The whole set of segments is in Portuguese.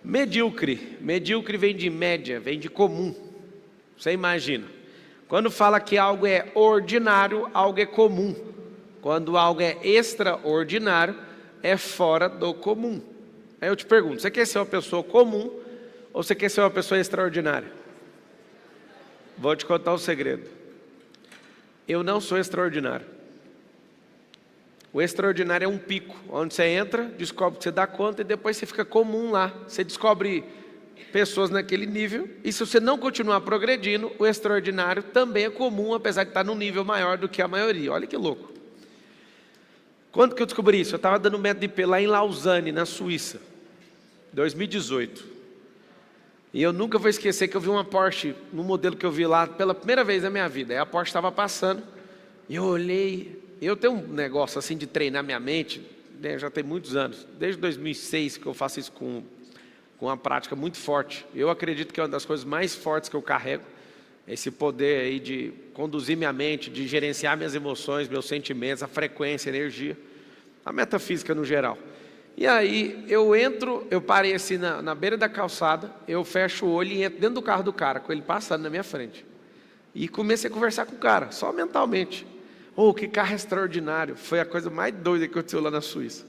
Medíocre. Medíocre vem de média, vem de comum. Você imagina. Quando fala que algo é ordinário, algo é comum. Quando algo é extraordinário, é fora do comum. Aí eu te pergunto, você quer ser uma pessoa comum ou você quer ser uma pessoa extraordinária? Vou te contar um segredo. Eu não sou extraordinário. O extraordinário é um pico, onde você entra, descobre que você dá conta e depois você fica comum lá. Você descobre pessoas naquele nível e se você não continuar progredindo, o extraordinário também é comum, apesar de estar num nível maior do que a maioria. Olha que louco. Quando que eu descobri isso? Eu estava dando método IP lá em Lausanne, na Suíça, 2018. E eu nunca vou esquecer que eu vi uma Porsche, no modelo que eu vi lá, pela primeira vez na minha vida. Aí a Porsche estava passando, e eu olhei. Eu tenho um negócio assim de treinar minha mente, né, já tem muitos anos. Desde 2006 que eu faço isso com uma prática muito forte. Eu acredito que é uma das coisas mais fortes que eu carrego. Esse poder aí de conduzir minha mente, de gerenciar minhas emoções, meus sentimentos, a frequência, a energia, a metafísica no geral. E aí eu parei assim na beira da calçada, eu fecho o olho e entro dentro do carro do cara, com ele passando na minha frente. E comecei a conversar com o cara, só mentalmente. Oh, que carro extraordinário, foi a coisa mais doida que aconteceu lá na Suíça.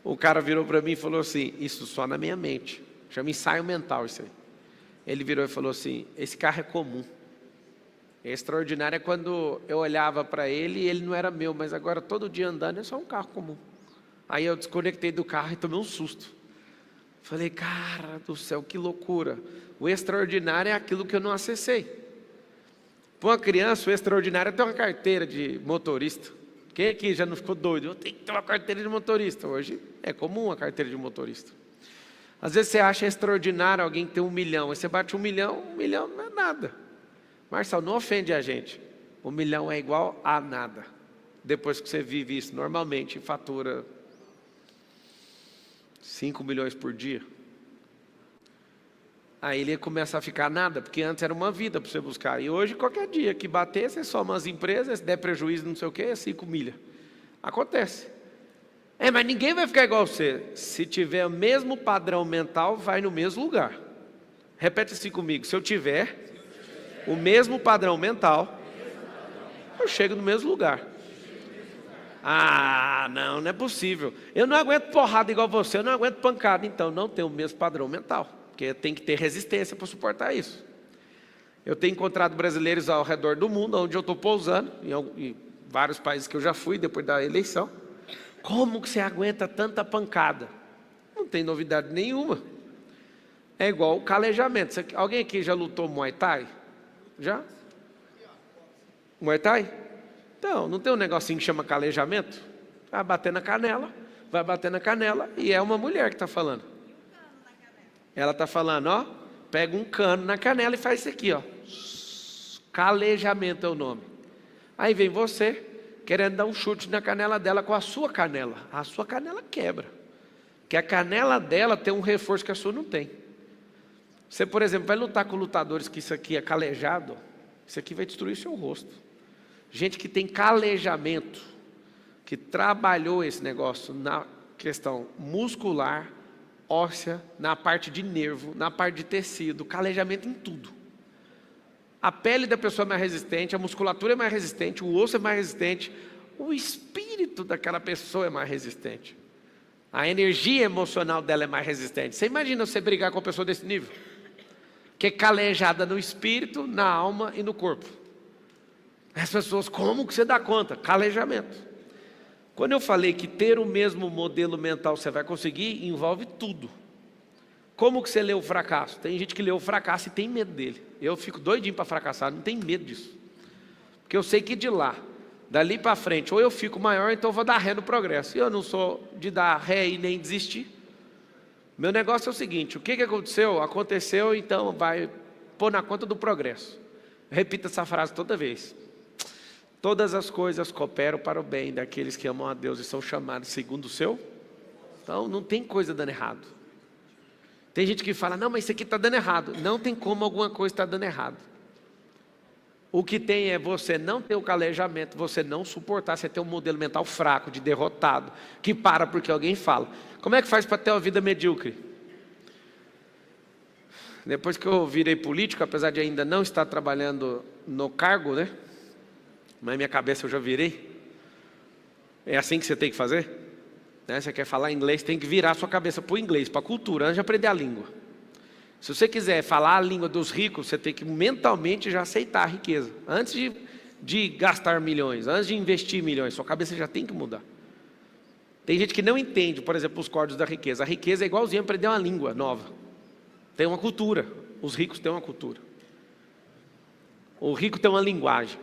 O cara virou para mim e falou assim, isso só na minha mente, chama ensaio mental isso aí. Ele virou e falou assim, esse carro é comum. Extraordinário é quando eu olhava para ele e ele não era meu, mas agora todo dia andando é só um carro comum. Aí eu desconectei do carro e tomei um susto. Falei, cara do céu, que loucura. O extraordinário é aquilo que eu não acessei. Para uma criança, o extraordinário é ter uma carteira de motorista. Quem aqui já não ficou doido? Eu tenho que ter uma carteira de motorista. Hoje é comum a carteira de motorista. Às vezes você acha extraordinário alguém ter 1 milhão. Aí você bate 1 milhão não é nada. Marcelo, não ofende a gente. 1 milhão é igual a nada. Depois que você vive isso normalmente, fatura 5 milhões por dia. Aí ele começa a ficar nada, porque antes era uma vida para você buscar. E hoje, qualquer dia que bater, você soma as empresas, se der prejuízo, não sei o quê, é 5 milhas. Acontece. Mas ninguém vai ficar igual a você. Se tiver o mesmo padrão mental, vai no mesmo lugar. Repete assim comigo. Se eu tiver o mesmo padrão mental, eu chego no mesmo lugar. Ah, não é possível. Eu não aguento porrada igual você, eu não aguento pancada. Então, não tenho o mesmo padrão mental. Porque tem que ter resistência para suportar isso. Eu tenho encontrado brasileiros ao redor do mundo, onde eu estou pousando, em vários países que eu já fui depois da eleição. Como que você aguenta tanta pancada? Não tem novidade nenhuma. É igual o calejamento. Alguém aqui já lutou Muay Thai? Já? Muay Thai? Então, não tem um negocinho que chama calejamento? Vai bater na canela e é uma mulher que está falando. Ela está falando, ó, pega um cano na canela e faz isso aqui, ó. Calejamento é o nome. Aí vem você, querendo dar um chute na canela dela com a sua canela. A sua canela quebra. Porque a canela dela tem um reforço que a sua não tem. Você, por exemplo, vai lutar com lutadores que isso aqui é calejado, isso aqui vai destruir o seu rosto. Gente que tem calejamento, que trabalhou esse negócio na questão muscular, óssea, na parte de nervo, na parte de tecido, calejamento em tudo. A pele da pessoa é mais resistente, a musculatura é mais resistente, o osso é mais resistente, o espírito daquela pessoa é mais resistente. A energia emocional dela é mais resistente. Você imagina você brigar com uma pessoa desse nível? Que é calejada no espírito, na alma e no corpo. As pessoas, como que você dá conta? Calejamento. Quando eu falei que ter o mesmo modelo mental você vai conseguir, envolve tudo. Como que você lê o fracasso? Tem gente que lê o fracasso e tem medo dele. Eu fico doidinho para fracassar, não tenho medo disso. Porque eu sei que de lá, dali para frente, ou eu fico maior, então eu vou dar ré no progresso. E eu não sou de dar ré e nem desistir. Meu negócio é o seguinte, o que aconteceu? Aconteceu, então vai pôr na conta do progresso. Repita essa frase toda vez. Todas as coisas cooperam para o bem daqueles que amam a Deus e são chamados segundo o seu. Então não tem coisa dando errado. Tem gente que fala, não, mas isso aqui está dando errado. Não tem como alguma coisa estar dando errado. O que tem é você não ter o calejamento, você não suportar, você ter um modelo mental fraco, de derrotado, que para porque alguém fala. Como é que faz para ter uma vida medíocre? Depois que eu virei político, apesar de ainda não estar trabalhando no cargo, né? Mas minha cabeça eu já virei. É assim que você tem que fazer? Né? Você quer falar inglês, tem que virar sua cabeça para o inglês, para a cultura, antes de aprender a língua. Se você quiser falar a língua dos ricos, você tem que mentalmente já aceitar a riqueza. Antes de gastar milhões, antes de investir milhões, sua cabeça já tem que mudar. Tem gente que não entende, por exemplo, os códigos da riqueza. A riqueza é igualzinho a aprender uma língua nova. Tem uma cultura. Os ricos têm uma cultura. O rico tem uma linguagem.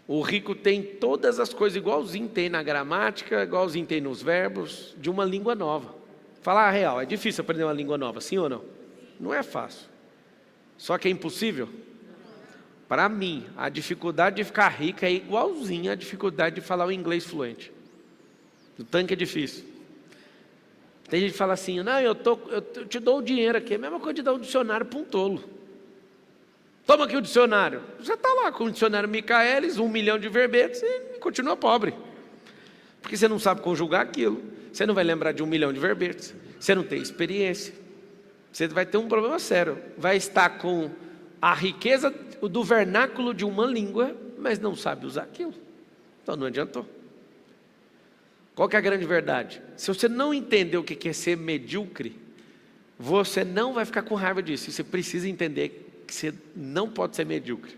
O rico tem todas as coisas igualzinho tem na gramática, igualzinho tem nos verbos, de uma língua nova. Falar a real, é difícil aprender uma língua nova, sim ou não? Não é fácil. Só que é impossível? Para mim, a dificuldade de ficar rica é igualzinha à dificuldade de falar o inglês fluente. O tanque é difícil. Tem gente que fala assim, não, eu te dou o dinheiro aqui, é a mesma coisa de dar um dicionário para um tolo. Toma aqui o dicionário. Você está lá com o dicionário Michaelis, 1 milhão de verbetes e continua pobre. Porque você não sabe conjugar aquilo, você não vai lembrar de 1 milhão de verbetes, você não tem experiência. Você vai ter um problema sério. Vai estar com a riqueza do vernáculo de uma língua, mas não sabe usar aquilo. Então não adiantou. Qual que é a grande verdade? Se você não entender o que é ser medíocre, você não vai ficar com raiva disso. Você precisa entender que você não pode ser medíocre.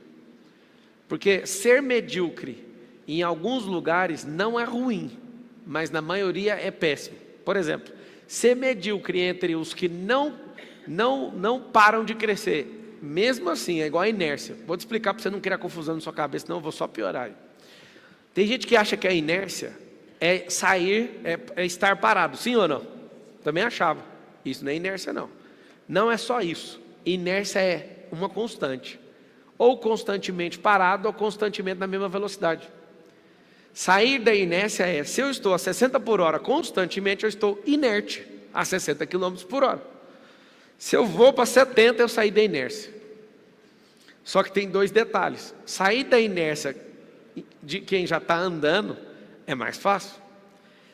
Porque ser medíocre em alguns lugares não é ruim, mas na maioria é péssimo. Por exemplo, ser medíocre entre os que não param de crescer, mesmo assim, é igual a inércia. Vou te explicar para você não criar confusão na sua cabeça, senão eu vou só piorar. Tem gente que acha que a inércia é sair, é estar parado, sim ou não? Também achava. Isso não é inércia não. Não é só isso. Inércia é uma constante. Ou constantemente parado, ou constantemente na mesma velocidade. Sair da inércia é, se eu estou a 60 por hora constantemente, eu estou inerte a 60 km por hora. Se eu vou para 70, eu saí da inércia. Só que tem 2 detalhes. Sair da inércia de quem já está andando é mais fácil.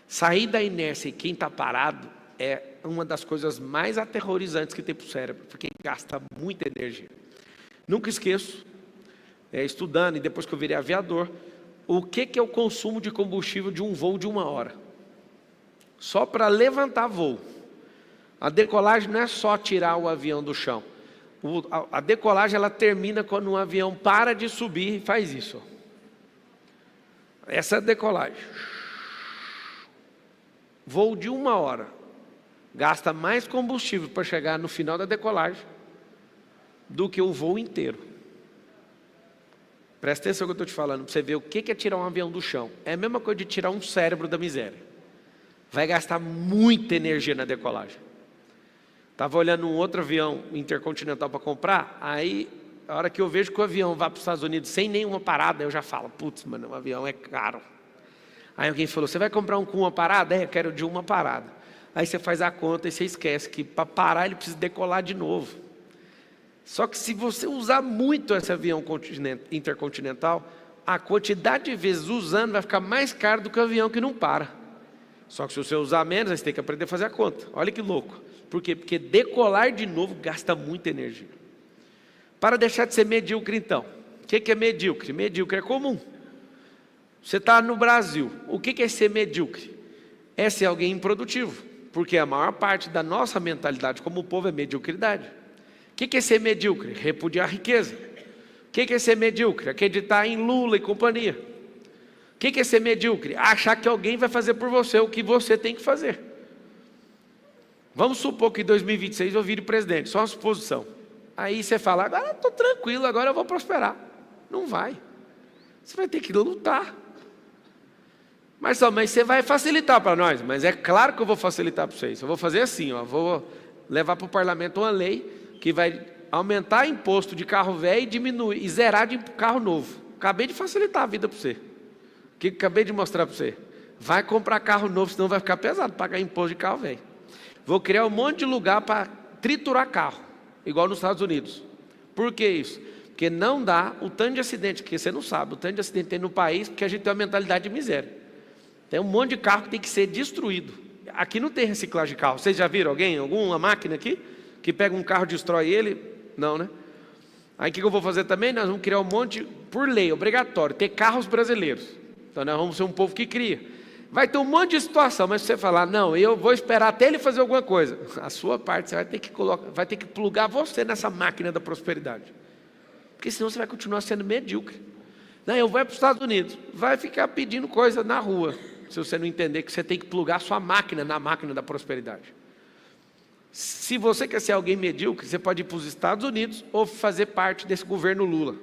Sair da inércia e quem está parado é uma das coisas mais aterrorizantes que tem para o cérebro, porque gasta muita energia. Nunca esqueço, estudando e depois que eu virei aviador, o que é o consumo de combustível de um voo de 1 hora? Só para levantar voo. A decolagem não é só tirar o avião do chão. A decolagem ela termina quando um avião para de subir e faz isso. Essa é a decolagem. Voo de 1 hora. Gasta mais combustível para chegar no final da decolagem do que o voo inteiro. Presta atenção no que eu estou te falando, para você ver o que é tirar um avião do chão. É a mesma coisa de tirar um cérebro da miséria. Vai gastar muita energia na decolagem. Estava olhando um outro avião intercontinental para comprar, aí a hora que eu vejo que o avião vai para os Estados Unidos sem nenhuma parada, eu já falo, putz, mano, o avião é caro. Aí alguém falou, você vai comprar um com uma parada? Eu quero de uma parada. Aí você faz a conta e você esquece que para parar ele precisa decolar de novo. Só que se você usar muito esse avião intercontinental, a quantidade de vezes usando vai ficar mais caro do que o avião que não para. Só que se você usar menos, você tem que aprender a fazer a conta. Olha que louco. Por quê? Porque decolar de novo gasta muita energia. Para deixar de ser medíocre então. O que é medíocre? Medíocre é comum. Você está no Brasil. O que é ser medíocre? É ser alguém improdutivo. Porque a maior parte da nossa mentalidade como povo é mediocridade. O que é ser medíocre? Repudiar a riqueza. O que é ser medíocre? Acreditar em Lula e companhia. O que é ser medíocre? Achar que alguém vai fazer por você o que você tem que fazer. Vamos supor que em 2026 eu vire presidente, só uma suposição. Aí você fala, agora eu estou tranquilo, agora eu vou prosperar. Não vai. Você vai ter que lutar. Mas você vai facilitar para nós. Mas é claro que eu vou facilitar para vocês. Eu vou fazer assim, ó, vou levar para o parlamento uma lei que vai aumentar imposto de carro velho e diminuir, e zerar de carro novo. Acabei de facilitar a vida para você. O que acabei de mostrar para você? Vai comprar carro novo, senão vai ficar pesado pagar imposto de carro velho. Vou criar um monte de lugar para triturar carro, igual nos Estados Unidos. Por que isso? Porque não dá o tanto de acidente, que você não sabe, o tanto de acidente que tem no país, porque a gente tem uma mentalidade de miséria. Tem um monte de carro que tem que ser destruído. Aqui não tem reciclagem de carro. Vocês já viram alguém, alguma máquina aqui? que pega um carro e destrói ele? Não, né? Aí o que eu vou fazer também? Nós vamos criar um monte, por lei, obrigatório, ter carros brasileiros. Então nós vamos ser um povo que cria. Vai ter um monte de situação, mas se você falar, não, eu vou esperar até ele fazer alguma coisa, a sua parte, você vai ter que plugar você nessa máquina da prosperidade. Porque senão você vai continuar sendo medíocre. Não, eu vou para os Estados Unidos, vai ficar pedindo coisa na rua, se você não entender que você tem que plugar sua máquina na máquina da prosperidade. Se você quer ser alguém medíocre, você pode ir para os Estados Unidos ou fazer parte desse governo Lula.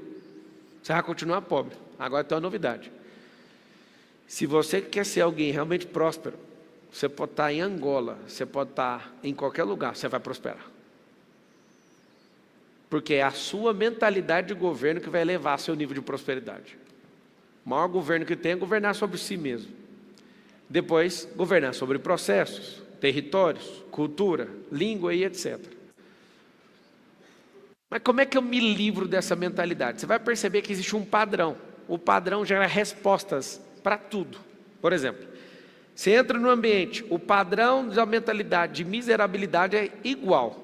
Você vai continuar pobre. Agora tem uma novidade. Se você quer ser alguém realmente próspero, você pode estar em Angola, você pode estar em qualquer lugar, você vai prosperar. Porque é a sua mentalidade de governo que vai elevar seu nível de prosperidade. O maior governo que tem é governar sobre si mesmo. Depois, governar sobre processos, territórios, cultura, língua e etc. Mas como é que eu me livro dessa mentalidade? Você vai perceber que existe um padrão. O padrão gera respostas para tudo. Por exemplo, você entra no ambiente, o padrão da mentalidade de miserabilidade é igual.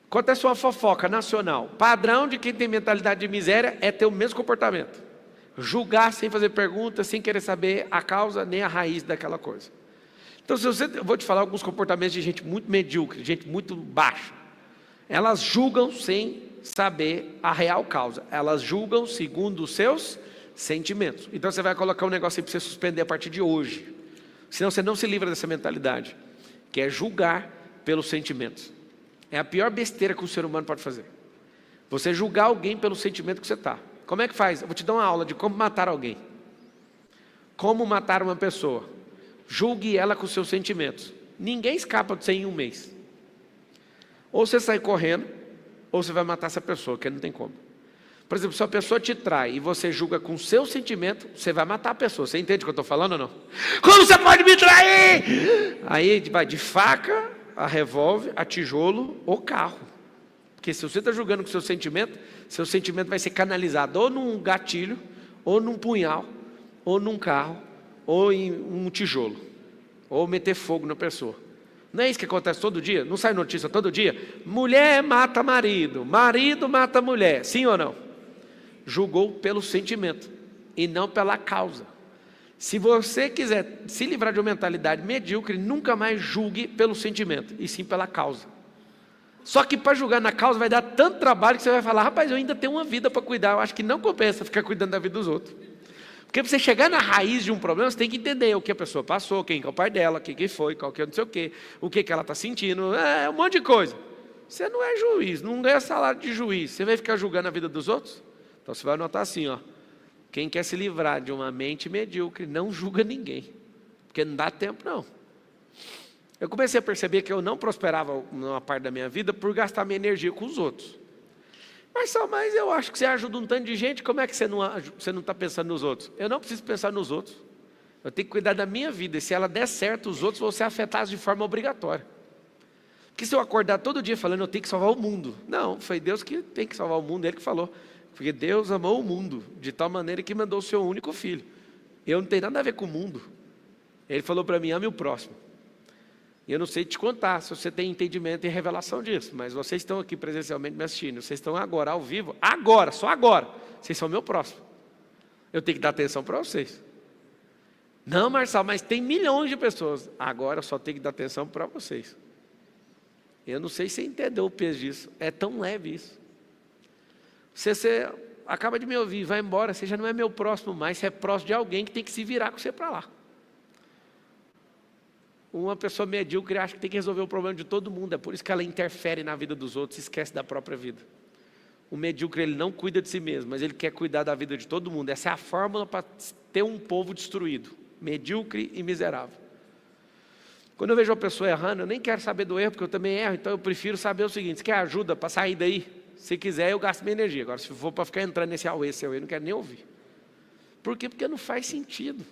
Acontece uma fofoca nacional. Padrão de quem tem mentalidade de miséria é ter o mesmo comportamento. Julgar sem fazer perguntas, sem querer saber a causa nem a raiz daquela coisa. Então, eu vou te falar alguns comportamentos de gente muito medíocre, gente muito baixa. Elas julgam sem saber a real causa. Elas julgam segundo os seus sentimentos. Então, você vai colocar um negócio aí para você suspender a partir de hoje. Senão você não se livra dessa mentalidade, que é julgar pelos sentimentos. É a pior besteira que o ser humano pode fazer. Você julgar alguém pelo sentimento que você está. Como é que faz? Eu vou te dar uma aula de como matar alguém. Como matar uma pessoa. Julgue ela com os seus sentimentos. Ninguém escapa de você em um mês. Ou você sai correndo, ou você vai matar essa pessoa, que não tem como. Por exemplo, se a pessoa te trai e você julga com o seu sentimento, você vai matar a pessoa. Você entende o que eu estou falando ou não? Como você pode me trair? Aí vai de faca, a revólver, a tijolo ou carro. Porque se você está julgando com o seu sentimento vai ser canalizado ou num gatilho, ou num punhal, ou num carro, ou em um tijolo, ou meter fogo na pessoa. Não é isso que acontece todo dia? Não sai notícia todo dia? Mulher mata marido, marido mata mulher, sim ou não? Julgou pelo sentimento e não pela causa. Se você quiser se livrar de uma mentalidade medíocre, nunca mais julgue pelo sentimento, e sim pela causa. Só que para julgar na causa vai dar tanto trabalho que você vai falar, rapaz, eu ainda tenho uma vida para cuidar, eu acho que não compensa ficar cuidando da vida dos outros. Porque para você chegar na raiz de um problema, você tem que entender o que a pessoa passou, quem é o pai dela, quem que foi, qual que é não sei o que ela está sentindo, é um monte de coisa. Você não é juiz, não ganha salário de juiz, você vai ficar julgando a vida dos outros? Então você vai anotar assim, ó. Quem quer se livrar de uma mente medíocre, não julga ninguém. Porque não dá tempo, não. Eu comecei a perceber que eu não prosperava numa parte da minha vida por gastar minha energia com os outros. Mas eu acho que você ajuda um tanto de gente, como é que você não está pensando nos outros? Eu não preciso pensar nos outros. Eu tenho que cuidar da minha vida. E se ela der certo, os outros vão ser afetados de forma obrigatória. Porque se eu acordar todo dia falando, eu tenho que salvar o mundo. Não, foi Deus que tem que salvar o mundo, Ele que falou. Porque Deus amou o mundo de tal maneira que mandou o seu único filho. Eu não tenho nada a ver com o mundo. Ele falou para mim, ame o próximo. E eu não sei te contar se você tem entendimento e revelação disso, mas vocês estão aqui presencialmente me assistindo, vocês estão agora ao vivo, agora, só agora, vocês são meu próximo. Eu tenho que dar atenção para vocês. Não, Marçal, mas tem milhões de pessoas. Agora eu só tenho que dar atenção para vocês. Eu não sei se você entendeu o peso disso, é tão leve isso. Você acaba de me ouvir, vai embora, você já não é meu próximo mais, você é próximo de alguém que tem que se virar com você para lá. Uma pessoa medíocre acha que tem que resolver o problema de todo mundo, é por isso que ela interfere na vida dos outros, esquece da própria vida. O medíocre, ele não cuida de si mesmo, mas ele quer cuidar da vida de todo mundo. Essa é a fórmula para ter um povo destruído, medíocre e miserável. Quando eu vejo uma pessoa errando, eu nem quero saber do erro, porque eu também erro, então eu prefiro saber o seguinte, você quer ajuda para sair daí? Se quiser, eu gasto minha energia. Agora, se for para ficar entrando nesse auê, eu não quero nem ouvir. Por quê? Porque não faz sentido.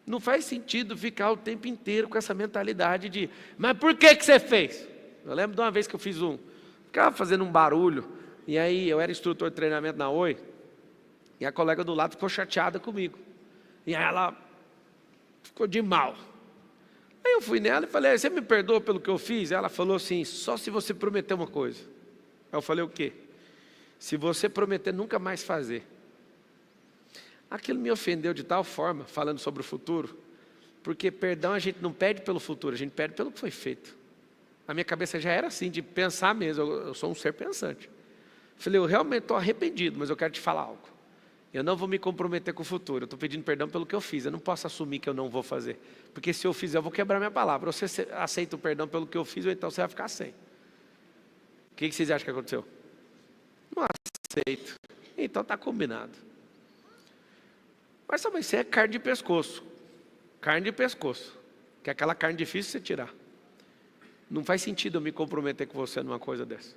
Não faz sentido ficar o tempo inteiro com essa mentalidade de, mas por que você fez? Eu lembro de uma vez que eu ficava fazendo um barulho, e aí eu era instrutor de treinamento na Oi, e a colega do lado ficou chateada comigo. E aí ela ficou de mal. Aí eu fui nela e falei, você me perdoa pelo que eu fiz? Ela falou assim, só se você prometer uma coisa. Aí eu falei, o quê? Se você prometer nunca mais fazer. Aquilo me ofendeu de tal forma, falando sobre o futuro, porque perdão a gente não pede pelo futuro, a gente pede pelo que foi feito. A minha cabeça já era assim, de pensar mesmo, eu sou um ser pensante. Falei, eu realmente estou arrependido, mas eu quero te falar algo. Eu não vou me comprometer com o futuro, eu estou pedindo perdão pelo que eu fiz, eu não posso assumir que eu não vou fazer. Porque se eu fizer, eu vou quebrar minha palavra. Ou você aceita o perdão pelo que eu fiz, ou então você vai ficar sem. O que vocês acham que aconteceu? Não aceito. Então está combinado. Mas sabe, isso é carne de pescoço. Carne de pescoço. Que é aquela carne difícil de você tirar. Não faz sentido eu me comprometer com você numa coisa dessa.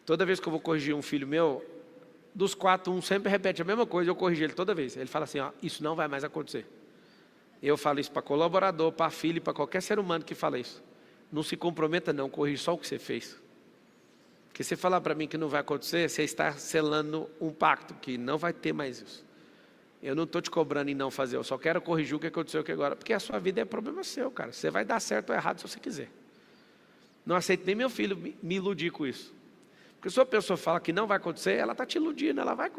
Toda vez que eu vou corrigir um filho meu, dos 4, um sempre repete a mesma coisa, eu corrijo ele toda vez. Ele fala assim, ó, isso não vai mais acontecer. Eu falo isso para colaborador, para filho, para qualquer ser humano que fala isso. Não se comprometa não, corrija só o que você fez. Porque se você falar para mim que não vai acontecer, você está selando um pacto, que não vai ter mais isso. Eu não estou te cobrando em não fazer, eu só quero corrigir o que aconteceu aqui agora. Porque a sua vida é problema seu, cara. Você vai dar certo ou errado se você quiser. Não aceito nem meu filho me iludir com isso. Porque se a pessoa fala que não vai acontecer, ela está te iludindo, ela vai,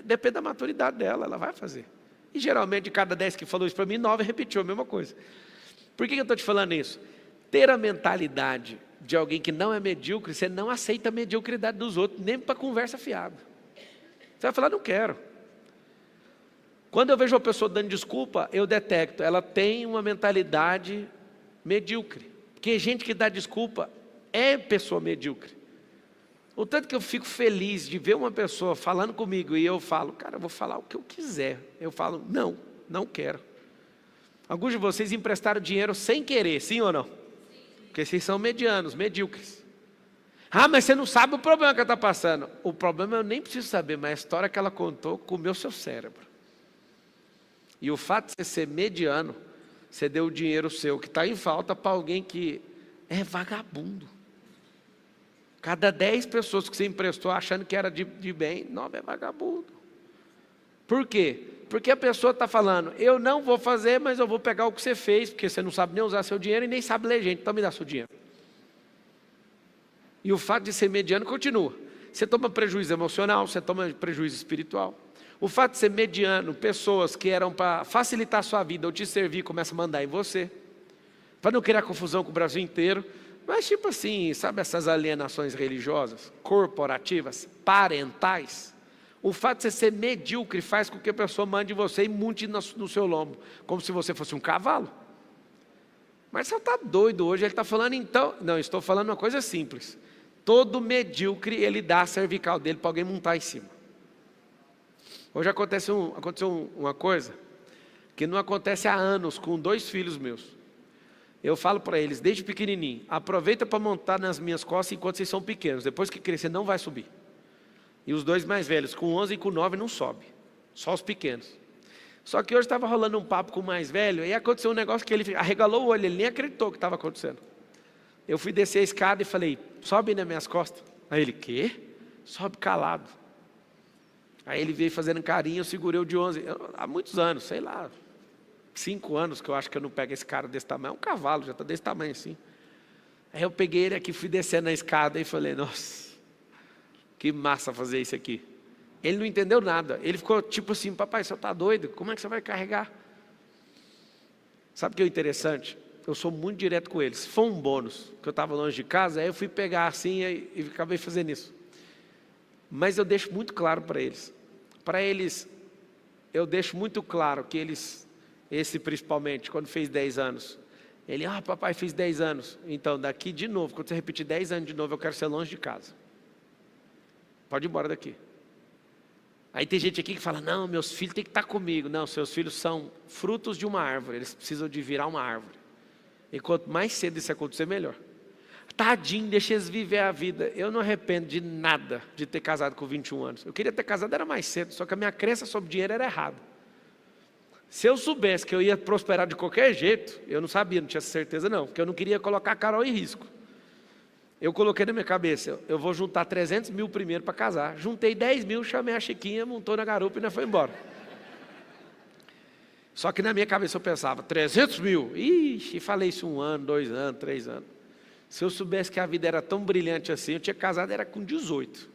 depende da maturidade dela, ela vai fazer. E geralmente de cada 10 que falou isso para mim, 9 repetiu a mesma coisa. Por que eu estou te falando isso? Ter a mentalidade de alguém que não é medíocre, você não aceita a mediocridade dos outros, nem para conversa fiada. Você vai falar, não quero. Quando eu vejo uma pessoa dando desculpa, eu detecto, ela tem uma mentalidade medíocre. Porque gente que dá desculpa é pessoa medíocre. O tanto que eu fico feliz de ver uma pessoa falando comigo e eu falo, cara, eu vou falar o que eu quiser. Eu falo, não quero. Alguns de vocês emprestaram dinheiro sem querer, sim ou não? Porque vocês são medianos, medíocres. Ah, mas você não sabe o problema que ela está passando. O problema eu nem preciso saber, mas a história que ela contou comeu seu cérebro. E o fato de você ser mediano, você deu o dinheiro seu que está em falta para alguém que é vagabundo. Cada 10 pessoas que você emprestou achando que era de bem, 9 é vagabundo. Por quê? Porque a pessoa está falando, eu não vou fazer, mas eu vou pegar o que você fez, porque você não sabe nem usar seu dinheiro e nem sabe ler gente, então me dá seu dinheiro. E o fato de ser mediano continua. Você toma prejuízo emocional, você toma prejuízo espiritual. O fato de ser mediano, pessoas que eram para facilitar a sua vida ou te servir, começam a mandar em você. Para não criar confusão com o Brasil inteiro. Mas tipo assim, sabe essas alienações religiosas, corporativas, parentais? O fato de você ser medíocre faz com que a pessoa mande você e monte no seu lombo, como se você fosse um cavalo. Mas você está doido hoje, ele está falando então... Não, estou falando uma coisa simples. Todo medíocre, ele dá a cervical dele para alguém montar em cima. Hoje aconteceu uma coisa que não acontece há anos com 2 filhos meus. Eu falo para eles, desde pequenininho, aproveita para montar nas minhas costas enquanto vocês são pequenos. Depois que crescer, não vai subir. E os 2 mais velhos, com 11 e com 9, não sobe. Só os pequenos. Só que hoje estava rolando um papo com o mais velho, e aconteceu um negócio que ele arregalou o olho, ele nem acreditou que estava acontecendo. Eu fui descer a escada e falei, sobe nas minhas costas. Aí ele, quê? Sobe calado. Aí ele veio fazendo carinho, eu segurei o de 11. Há muitos anos, sei lá, 5 anos que eu acho que eu não pego esse cara desse tamanho. É um cavalo, já está desse tamanho assim. Aí eu peguei ele aqui, fui descendo na escada e falei, nossa, que massa fazer isso aqui. Ele não entendeu nada. Ele ficou tipo assim, papai, você está doido? Como é que você vai carregar? Sabe o que é interessante? Eu sou muito direto com eles. Se for um bônus, que eu estava longe de casa, aí eu fui pegar assim e acabei fazendo isso. Mas eu deixo muito claro para eles. Para eles, eu deixo muito claro que eles, esse principalmente, quando fez 10 anos, ele, papai, fiz 10 anos. Então, daqui de novo, quando você repetir 10 anos de novo, eu quero ser longe de casa. Pode ir embora daqui. Aí tem gente aqui que fala, não, meus filhos têm que estar comigo. Não, seus filhos são frutos de uma árvore, eles precisam de virar uma árvore. E quanto mais cedo isso acontecer, melhor. Tadinho, deixa eles viver a vida. Eu não arrependo de nada de ter casado com 21 anos. Eu queria ter casado, era mais cedo, só que a minha crença sobre dinheiro era errada. Se eu soubesse que eu ia prosperar de qualquer jeito, eu não sabia, não tinha certeza não, porque eu não queria colocar a Carol em risco. Eu coloquei na minha cabeça, eu vou juntar 300 mil primeiro para casar. Juntei 10 mil, chamei a Chiquinha, montou na garupa e nós foi embora. Só que na minha cabeça eu pensava, 300 mil, ixi, falei isso 1 ano, 2 anos, 3 anos. Se eu soubesse que a vida era tão brilhante assim, eu tinha casado, era com 18.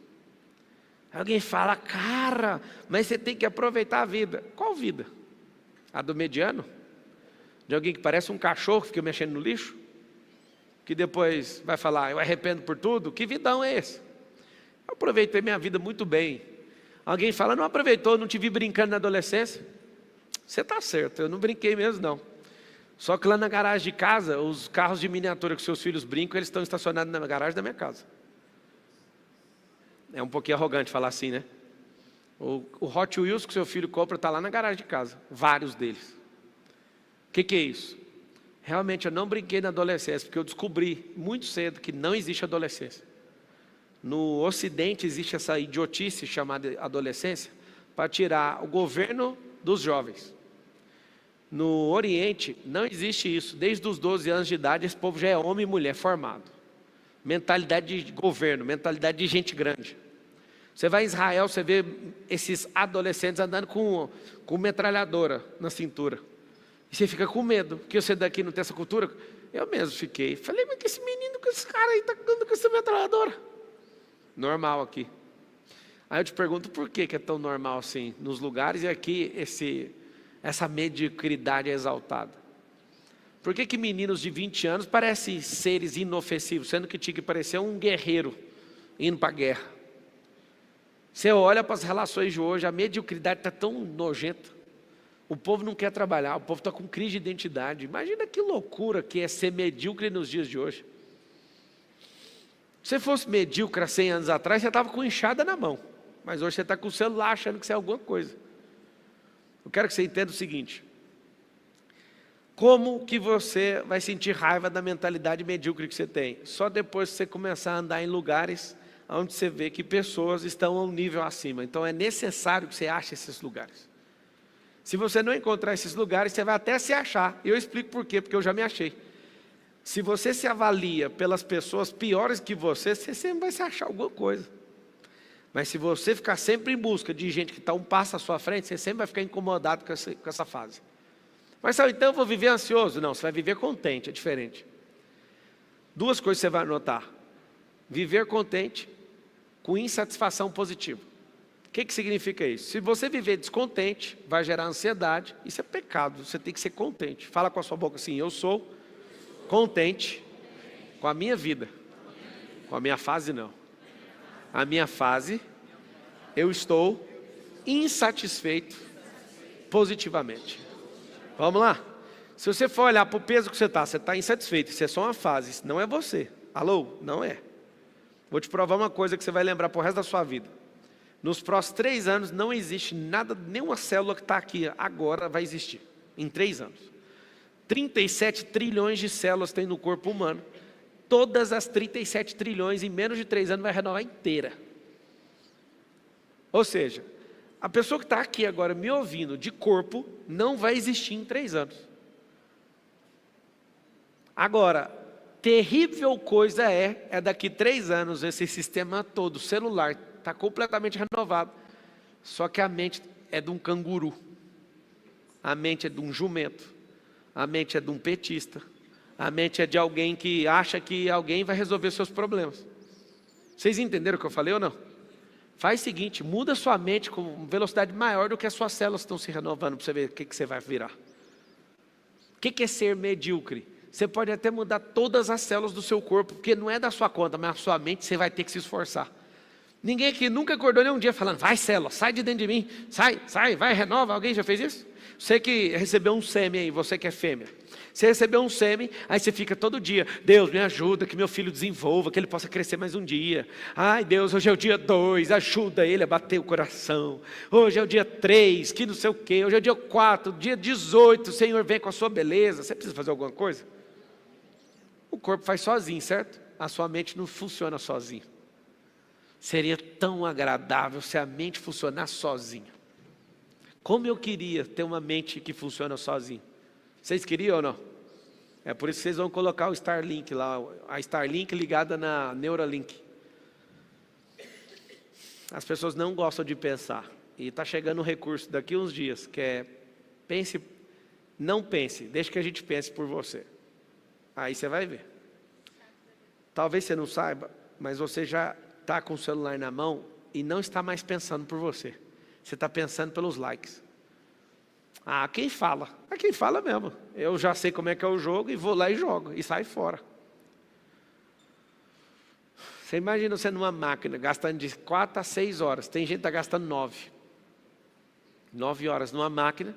Alguém fala, cara, mas você tem que aproveitar a vida. Qual vida? A do mediano? De alguém que parece um cachorro que fica mexendo no lixo? Que depois vai falar, eu arrependo por tudo? Que vidão é esse? Eu aproveitei minha vida muito bem. Alguém fala, não aproveitou, não te vi brincando na adolescência? Você está certo, eu não brinquei mesmo não. Só que lá na garagem de casa, os carros de miniatura que seus filhos brincam, eles estão estacionados na garagem da minha casa. É um pouquinho arrogante falar assim, né? O Hot Wheels que seu filho compra está lá na garagem de casa, vários deles. O que é isso? Realmente eu não brinquei na adolescência, porque eu descobri muito cedo que não existe adolescência. No Ocidente existe essa idiotice chamada adolescência, para tirar o governo dos jovens. No Oriente não existe isso. Desde os 12 anos de idade esse povo já é homem e mulher formado. Mentalidade de governo, mentalidade de gente grande. Você vai em Israel, você vê esses adolescentes andando com metralhadora na cintura. E você fica com medo, que você daqui não tem essa cultura. Eu mesmo fiquei. Falei, mas que esse menino, que esse cara aí está andando com essa metralhadora? Normal aqui. Aí eu te pergunto por que é tão normal assim nos lugares e aqui essa mediocridade é exaltada? Por que meninos de 20 anos parecem seres inofensivos, sendo que tinha que parecer um guerreiro indo para a guerra? Você olha para as relações de hoje, a mediocridade está tão nojenta. O povo não quer trabalhar, o povo está com crise de identidade. Imagina que loucura que é ser medíocre nos dias de hoje. Se você fosse medíocre há 100 anos atrás, você estava com enxada na mão. Mas hoje você está com o celular achando que você é alguma coisa. Eu quero que você entenda o seguinte. Como que você vai sentir raiva da mentalidade medíocre que você tem? Só depois que você começar a andar em lugares onde você vê que pessoas estão a um nível acima. Então é necessário que você ache esses lugares. Se você não encontrar esses lugares, você vai até se achar. E eu explico por quê, porque eu já me achei. Se você se avalia pelas pessoas piores que você sempre vai se achar alguma coisa. Mas se você ficar sempre em busca de gente que está um passo à sua frente, você sempre vai ficar incomodado com essa fase. Mas sabe, então eu vou viver ansioso? Não, você vai viver contente, é diferente. 2 coisas você vai notar. Viver contente com insatisfação positiva. O que significa isso? Se você viver descontente, vai gerar ansiedade. Isso é pecado, você tem que ser contente. Fala com a sua boca assim, eu sou contente com a minha vida. Com a minha fase não. A minha fase, eu estou insatisfeito positivamente. Vamos lá? Se você for olhar para o peso que você está insatisfeito, isso é só uma fase, isso não é você. Alô? Não é. Vou te provar uma coisa que você vai lembrar para o resto da sua vida. Nos próximos 3 anos não existe nada, nenhuma célula que está aqui agora vai existir. Em 3 anos. 37 trilhões de células tem no corpo humano. Todas as 37 trilhões em menos de 3 anos vai renovar inteira. Ou seja, a pessoa que está aqui agora me ouvindo de corpo não vai existir em 3 anos. Agora, terrível coisa é daqui 3 anos esse sistema todo, celular, está completamente renovado. Só que a mente é de um canguru. A mente é de um jumento. A mente é de um petista. A mente é de alguém que acha que alguém vai resolver seus problemas. Vocês entenderam o que eu falei ou não? Faz o seguinte, muda sua mente com velocidade maior do que as suas células estão se renovando para você ver o que você vai virar. O que é ser medíocre? Você pode até mudar todas as células do seu corpo, porque não é da sua conta, mas a sua mente você vai ter que se esforçar. Ninguém aqui nunca acordou nem um dia falando, vai célula, sai de dentro de mim, sai, vai, renova. Alguém já fez isso? Você que recebeu um sêmen aí, você que é fêmea. Você recebeu um sêmen, aí você fica todo dia, Deus me ajuda, que meu filho desenvolva, que ele possa crescer mais um dia. Ai Deus, hoje é o dia 2, ajuda ele a bater o coração. Hoje é o dia 3, que não sei o quê. Hoje é o dia 4, dia 18, o Senhor vem com a sua beleza. Você precisa fazer alguma coisa? O corpo faz sozinho, certo? A sua mente não funciona sozinho. Seria tão agradável se a mente funcionasse sozinha. Como eu queria ter uma mente que funciona sozinha. Vocês queriam ou não? É por isso que vocês vão colocar o Starlink lá, a Starlink ligada na Neuralink. As pessoas não gostam de pensar. E está chegando um recurso daqui a uns dias, que é, pense Não pense, deixa que a gente pense por você. Aí você vai ver. Talvez você não saiba, mas você já está com o celular na mão e não está mais pensando por você. Você está pensando pelos likes. Quem fala? Quem fala mesmo. Eu já sei como é que é o jogo e vou lá e jogo. E sai fora. Você imagina você numa máquina gastando de 4 a 6 horas. Tem gente que está gastando 9. 9 horas numa máquina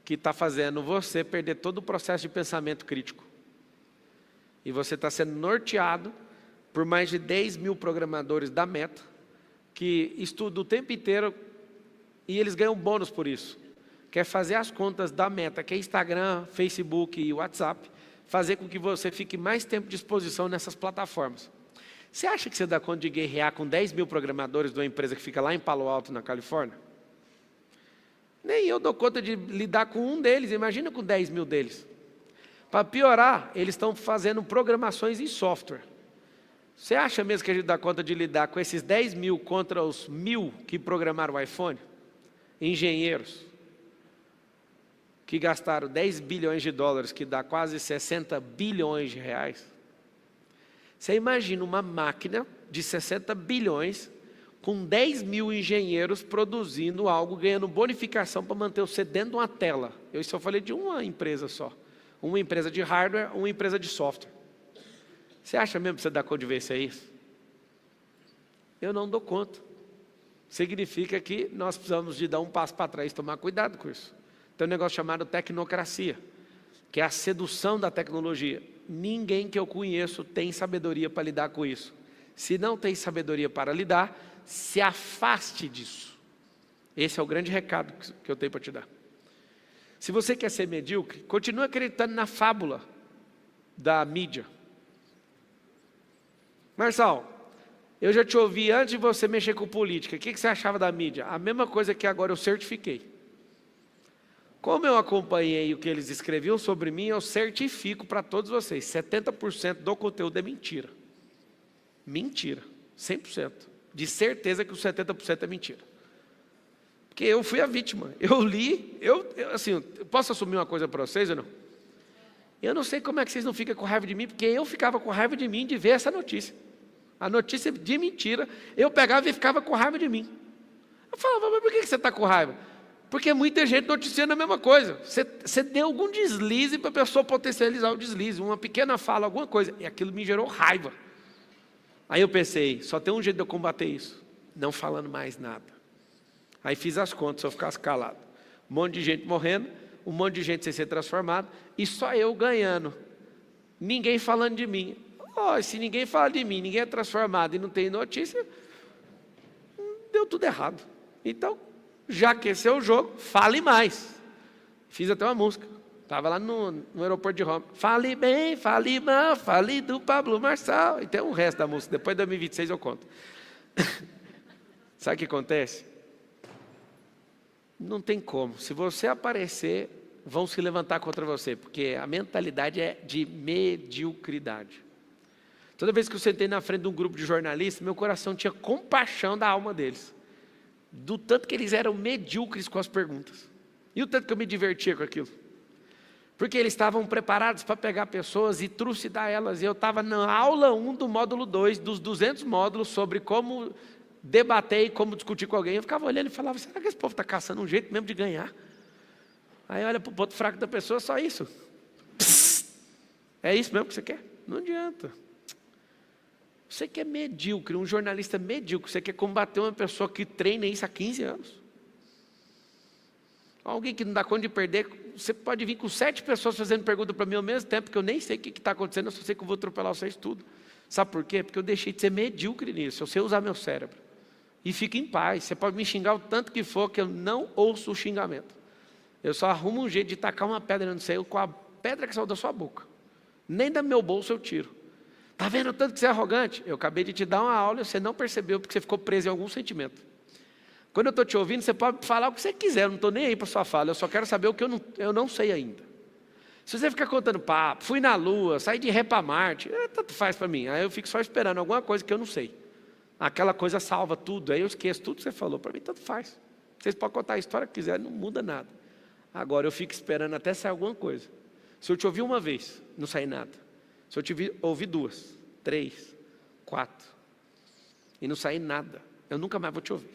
que está fazendo você perder todo o processo de pensamento crítico. E você está sendo norteado por mais de 10 mil programadores da Meta, que estudam o tempo inteiro e eles ganham bônus por isso. Quer fazer as contas da Meta, que é Instagram, Facebook e WhatsApp, fazer com que você fique mais tempo de exposição nessas plataformas. Você acha que você dá conta de guerrear com 10 mil programadores de uma empresa que fica lá em Palo Alto, na Califórnia? Nem eu dou conta de lidar com um deles, imagina com 10 mil deles. Para piorar, eles estão fazendo programações em software. Você acha mesmo que a gente dá conta de lidar com esses 10 mil contra os 1000 que programaram o iPhone? Engenheiros, que gastaram 10 bilhões de dólares, que dá quase 60 bilhões de reais. Você imagina uma máquina de 60 bilhões com 10 mil engenheiros produzindo algo, ganhando bonificação para manter você dentro de uma tela. Eu só falei de uma empresa só. Uma empresa de hardware, uma empresa de software. Você acha mesmo que você dá conta de vencer isso? Eu não dou conta. Significa que nós precisamos de dar um passo para trás e tomar cuidado com isso. Tem um negócio chamado tecnocracia, que é a sedução da tecnologia. Ninguém que eu conheço tem sabedoria para lidar com isso. Se não tem sabedoria para lidar, se afaste disso. Esse é o grande recado que eu tenho para te dar. Se você quer ser medíocre, continue acreditando na fábula da mídia. Marçal, eu já te ouvi antes de você mexer com política. O que você achava da mídia? A mesma coisa que agora eu certifiquei. Como eu acompanhei o que eles escreviam sobre mim, eu certifico para todos vocês. 70% do conteúdo é mentira. Mentira. 100%. De certeza que os 70% é mentira. Porque eu fui a vítima. Eu li, eu posso assumir uma coisa para vocês ou não? Eu não sei como é que vocês não ficam com raiva de mim, porque eu ficava com raiva de mim de ver essa notícia. A notícia de mentira, eu pegava e ficava com raiva de mim. Eu falava, mas por que você está com raiva? Porque muita gente noticiando a mesma coisa. Você deu algum deslize para a pessoa potencializar o deslize, uma pequena fala, alguma coisa, e aquilo me gerou raiva. Aí eu pensei, só tem um jeito de eu combater isso, não falando mais nada. Aí fiz as contas, se eu ficasse calado. Um monte de gente morrendo, um monte de gente sem ser transformado, e só eu ganhando. Ninguém falando de mim. Se ninguém fala de mim, ninguém é transformado e não tem notícia, deu tudo errado. Então, já que esse é o jogo, fale mais. Fiz até uma música. Estava lá no aeroporto de Roma. Fale bem, fale mal, fale do Pablo Marçal. E tem o resto da música. Depois de 2026 eu conto. Sabe o que acontece? Não tem como. Se você aparecer, vão se levantar contra você. Porque a mentalidade é de mediocridade. Toda vez que eu sentei na frente de um grupo de jornalistas, meu coração tinha compaixão da alma deles. Do tanto que eles eram medíocres com as perguntas. E o tanto que eu me divertia com aquilo. Porque eles estavam preparados para pegar pessoas e trucidar elas. E eu estava na aula 1 do módulo 2, dos 200 módulos, sobre como debater e como discutir com alguém. Eu ficava olhando e falava, será que esse povo está caçando um jeito mesmo de ganhar? Aí olha para o ponto fraco da pessoa, só isso. Psst, é isso mesmo que você quer? Não adianta. Você que é medíocre, um jornalista medíocre, você quer combater uma pessoa que treina isso há 15 anos. Alguém que não dá conta de perder, você pode vir com 7 pessoas fazendo pergunta para mim ao mesmo tempo, que eu nem sei o que está acontecendo, eu só sei que eu vou atropelar vocês tudo. Sabe por quê? Porque eu deixei de ser medíocre nisso, eu sei usar meu cérebro. E fique em paz, você pode me xingar o tanto que for, que eu não ouço o xingamento. Eu só arrumo um jeito de tacar uma pedra no céu com a pedra que saiu da sua boca. Nem da meu bolso eu tiro. Está vendo o tanto que você é arrogante? Eu acabei de te dar uma aula e você não percebeu porque você ficou preso em algum sentimento. Quando eu estou te ouvindo, você pode falar o que você quiser, eu não estou nem aí para a sua fala, eu só quero saber o que eu não sei ainda. Se você ficar contando papo, fui na Lua, saí de ré para Marte, tanto faz para mim, aí eu fico só esperando alguma coisa que eu não sei. Aquela coisa salva tudo, aí eu esqueço tudo que você falou, para mim tanto faz. Vocês podem contar a história que quiserem, não muda nada. Agora eu fico esperando até sair alguma coisa. Se eu te ouvir uma vez, não sair nada. Se eu te ouvir 2, 3, 4, e não sair nada, eu nunca mais vou te ouvir.